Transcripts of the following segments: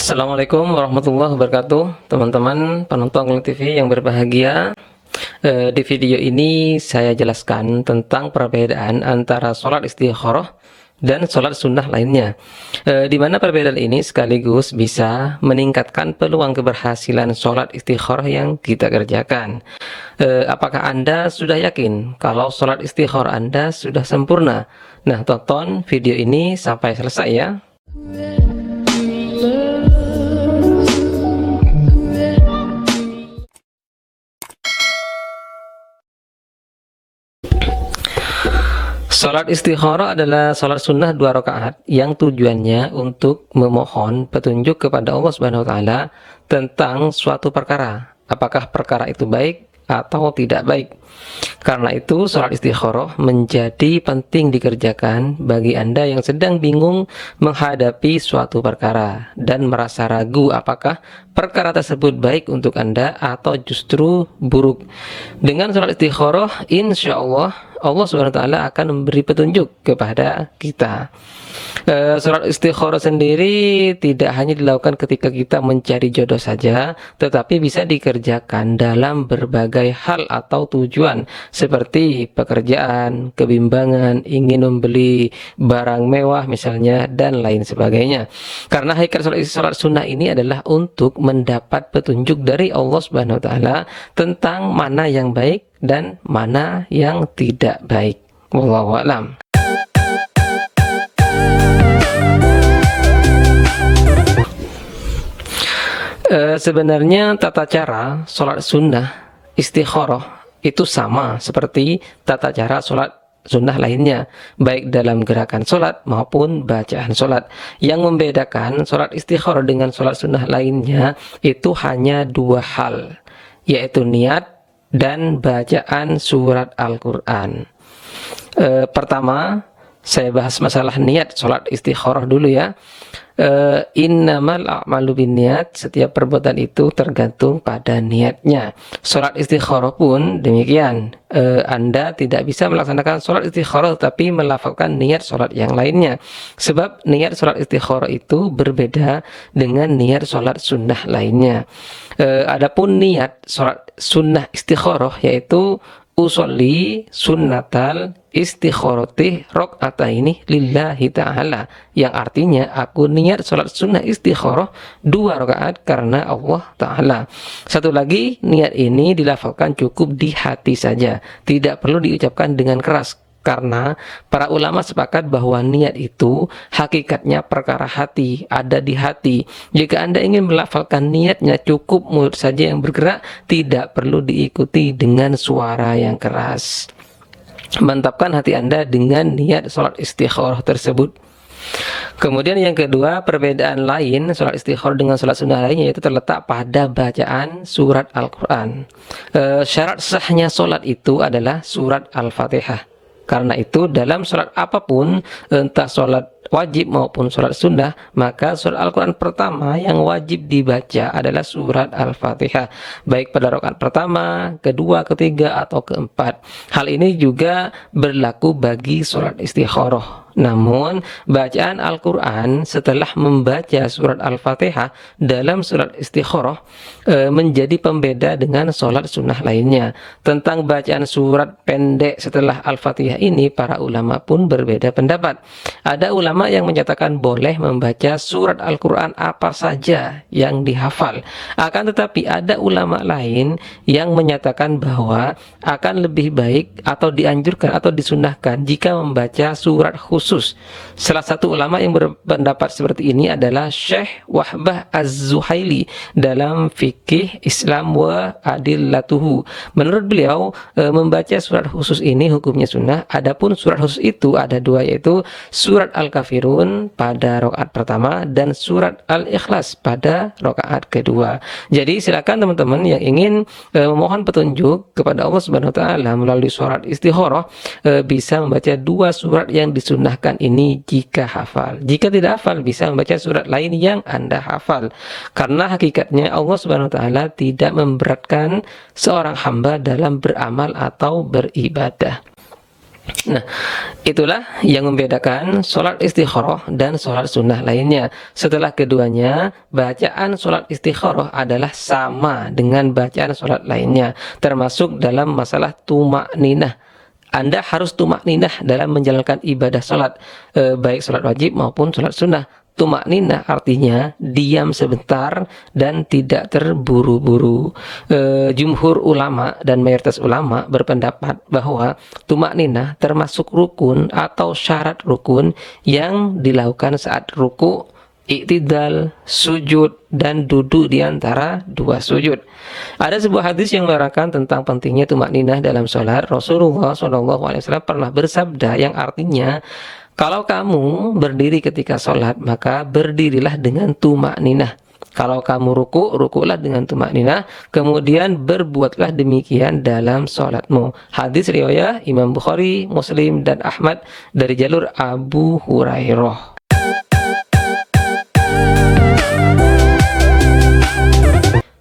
Assalamualaikum warahmatullahi wabarakatuh, teman-teman penonton Kling TV yang berbahagia. Di video ini saya jelaskan tentang perbedaan antara sholat istikharah dan sholat sunnah lainnya, di mana perbedaan ini sekaligus bisa meningkatkan peluang keberhasilan sholat istikharah yang kita kerjakan. Apakah Anda sudah yakin kalau sholat istikharah Anda sudah sempurna? Nah, tonton video ini sampai selesai ya. Sholat istikharah adalah sholat sunnah 2 rakaat yang tujuannya untuk memohon petunjuk kepada Allah Subhanahu wa Ta'ala tentang suatu perkara, apakah perkara itu baik atau tidak baik. Karena itu sholat istikharah menjadi penting dikerjakan bagi Anda yang sedang bingung menghadapi suatu perkara dan merasa ragu apakah perkara tersebut baik untuk Anda atau justru buruk. Dengan sholat istikharah, insya Allah SWT akan memberi petunjuk kepada kita. Sholat istikharah sendiri tidak hanya dilakukan ketika kita mencari jodoh saja, tetapi bisa dikerjakan dalam berbagai hal atau tujuan seperti pekerjaan, kebimbangan, ingin membeli barang mewah misalnya, dan lain sebagainya. Karena hakikat sholat sunnah ini adalah untuk mendapat petunjuk dari Allah Subhanahu wa Ta'ala tentang mana yang baik dan mana yang tidak baik. Wallahu a'lam. Sebenarnya tata cara sholat sunnah istikharah itu sama seperti tata cara sholat sunnah lainnya, baik dalam gerakan sholat maupun bacaan sholat. Yang membedakan sholat istikharah dengan sholat sunnah lainnya itu hanya 2 hal, yaitu niat dan bacaan surat Al-Quran. Pertama, saya bahas masalah niat sholat istikharah dulu ya. Innamal a'malu binniyat, setiap perbuatan itu tergantung pada niatnya. Sholat istikharah pun demikian. Anda tidak bisa melaksanakan sholat istikharah tapi melafalkan niat sholat yang lainnya, sebab niat sholat istikharah itu berbeda dengan niat sholat sunnah lainnya. Adapun niat sholat sunnah istikharah yaitu usolli sunnatal istikharati rakaataini lillahi ta'ala, yang artinya aku niat sholat sunnah istikharah 2 rakaat karena Allah Ta'ala. Satu lagi, niat ini dilafalkan cukup di hati saja, tidak perlu diucapkan dengan keras, karena para ulama sepakat bahwa niat itu hakikatnya perkara hati, ada di hati. Jika Anda ingin melafalkan niatnya, cukup mulut saja yang bergerak, tidak perlu diikuti dengan suara yang keras. Mantapkan hati Anda dengan niat sholat istikharah tersebut. Kemudian yang kedua, perbedaan lain sholat istikharah dengan sholat sunnah lainnya yaitu terletak pada bacaan surat Al-Quran. Syarat sahnya sholat itu adalah surat Al-Fatihah. Karena itu dalam sholat apapun, entah sholat wajib maupun sholat sunnah, maka surat Al-Quran pertama yang wajib dibaca adalah surat Al-Fatihah, baik pada rakaat pertama, kedua, ketiga, atau keempat. Hal ini juga berlaku bagi sholat istikharah. Namun bacaan Al-Quran setelah membaca surat Al-Fatihah dalam surat istikharah menjadi pembeda dengan sholat sunnah lainnya. Tentang bacaan surat pendek setelah Al-Fatihah ini, para ulama pun berbeda pendapat. Ada ulama yang menyatakan boleh membaca surat Al-Quran apa saja yang dihafal. Akan tetapi ada ulama lain yang menyatakan bahwa akan lebih baik atau dianjurkan atau disunnahkan jika membaca surat khusus. Salah satu ulama yang berpendapat seperti ini adalah Syekh Wahbah Az-Zuhaili dalam Fikih Islam wa Adillatuhu. Menurut beliau, membaca surat khusus ini hukumnya sunnah. Adapun surat khusus itu ada 2, yaitu surat Al-Kafirun pada rakaat pertama dan surat Al-Ikhlas pada rakaat kedua. Jadi silakan teman-teman yang ingin memohon petunjuk kepada Allah Subhanahu wa Ta'ala melalui surat istikharah bisa membaca 2 surat yang disunnahkan ini jika hafal. Jika tidak hafal, bisa membaca surat lain yang Anda hafal. Karena hakikatnya Allah Subhanahu wa Ta'ala tidak memberatkan seorang hamba dalam beramal atau beribadah. Nah, itulah yang membedakan sholat istikharah dan sholat sunnah lainnya. Setelah keduanya, bacaan sholat istikharah adalah sama dengan bacaan sholat lainnya, termasuk dalam masalah tumakninah. Anda harus tumakninah dalam menjalankan ibadah sholat, baik sholat wajib maupun sholat sunnah. Tumakninah artinya diam sebentar dan tidak terburu-buru. Jumhur ulama dan mayoritas ulama berpendapat bahwa tumakninah termasuk rukun atau syarat rukun yang dilakukan saat ruku, iktidal, sujud, dan duduk di antara dua sujud. Ada sebuah hadis yang menerangkan tentang pentingnya tumakninah dalam sholat. Rasulullah SAW pernah bersabda yang artinya, kalau kamu berdiri ketika sholat, maka berdirilah dengan tumakninah. Kalau kamu ruku, rukulah dengan tumakninah. Kemudian berbuatlah demikian dalam sholatmu. Hadis riwayat Imam Bukhari, Muslim, dan Ahmad dari jalur Abu Hurairah.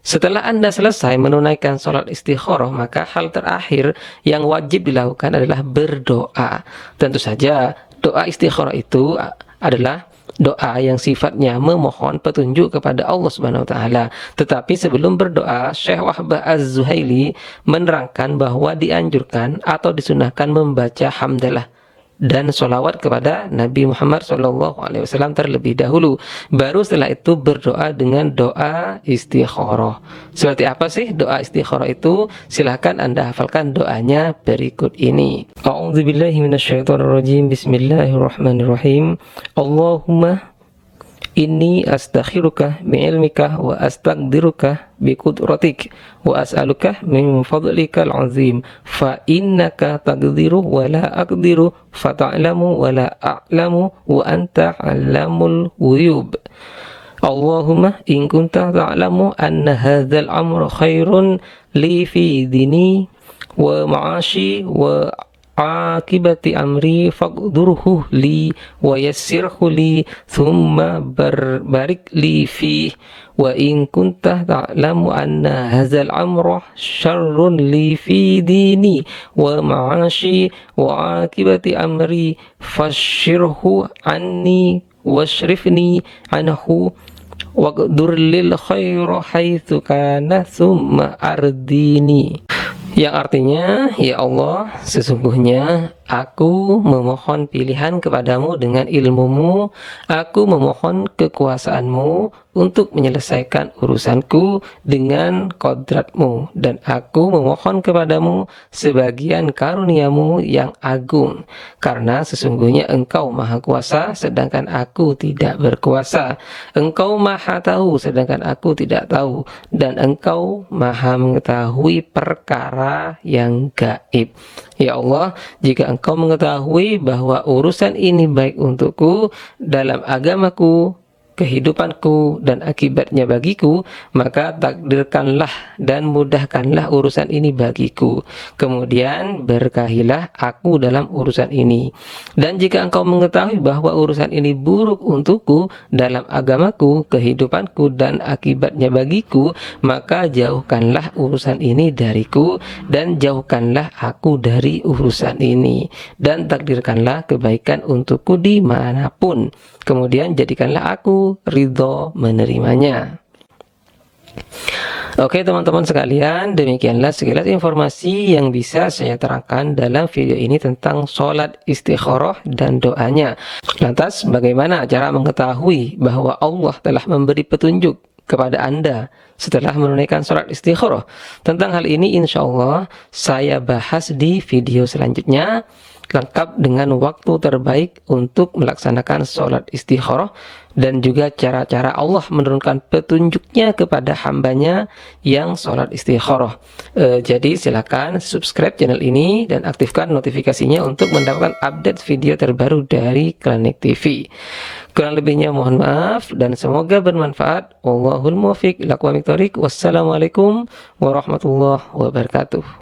Setelah Anda selesai menunaikan sholat istikharah, maka hal terakhir yang wajib dilakukan adalah berdoa. Tentu saja doa istikharah itu adalah doa yang sifatnya memohon petunjuk kepada Allah Subhanahu wa taala. Tetapi sebelum berdoa, Syekh Wahbah Az-Zuhaili menerangkan bahwa dianjurkan atau disunahkan membaca hamdalah dan sholawat kepada Nabi Muhammad SAW terlebih dahulu. Baru setelah itu berdoa dengan doa istikharah. Seperti apa sih doa istikharah itu? Silahkan Anda hafalkan doanya berikut ini. A'udzubillahi minasyaitonirrajim. Bismillahirrahmanirrahim. Allahumma inni astakhiruka bi'ilmika wa astaqdiruka biqudratik wa as'aluka min fadlikal azim fa innaka taqdiru wa la aqdiru fa ta'lamu wa la a'lamu wa anta 'allamul ghuyub. Allahumma in kunta ta'lamu anna hadzal amra khairun li fi dini wa ma'ashi wa akibati amri faqdurhu li wa yassirhu li thumma barik li fi wa in kunta ta'lamu anna hadzal amra syarrun li fi dini wa ma'ashi wa akibati amri fashirhu anni washrifni anhu waqdur lil khaira haitsu kana thumma ardini. Yang artinya, ya Allah, sesungguhnya aku memohon pilihan kepadamu dengan ilmumu, aku memohon kekuasaanmu untuk menyelesaikan urusanku dengan kodratmu, dan aku memohon kepadamu sebagian karuniamu yang agung, karena sesungguhnya engkau maha kuasa, sedangkan aku tidak berkuasa, engkau maha tahu, sedangkan aku tidak tahu, dan engkau maha mengetahui perkara yang gaib. Ya Allah, jika engkau mengetahui bahwa urusan ini baik untukku dalam agamaku, kehidupanku, dan akibatnya bagiku, maka takdirkanlah dan mudahkanlah urusan ini bagiku. Kemudian berkahilah aku dalam urusan ini. Dan jika engkau mengetahui bahwa urusan ini buruk untukku dalam agamaku, kehidupanku, dan akibatnya bagiku, maka jauhkanlah urusan ini dariku, dan jauhkanlah aku dari urusan ini, dan takdirkanlah kebaikan untukku dimanapun. Kemudian jadikanlah aku ridho menerimanya. Oke teman-teman sekalian, demikianlah sekilas informasi yang bisa saya terangkan dalam video ini tentang sholat istikharah dan doanya. Lantas bagaimana cara mengetahui bahwa Allah telah memberi petunjuk kepada Anda setelah menunaikan sholat istikharah? Tentang hal ini insya Allah saya bahas di video selanjutnya, lengkap dengan waktu terbaik untuk melaksanakan sholat istikharah dan juga cara-cara Allah menurunkan petunjuknya kepada hambanya yang sholat istikharah. Jadi silakan subscribe channel ini dan aktifkan notifikasinya untuk mendapatkan update video terbaru dari Klinik TV. Kurang lebihnya mohon maaf dan semoga bermanfaat. Wallahul muwaffiq ila aqwamit thoriq. Wassalamualaikum warahmatullahi wabarakatuh.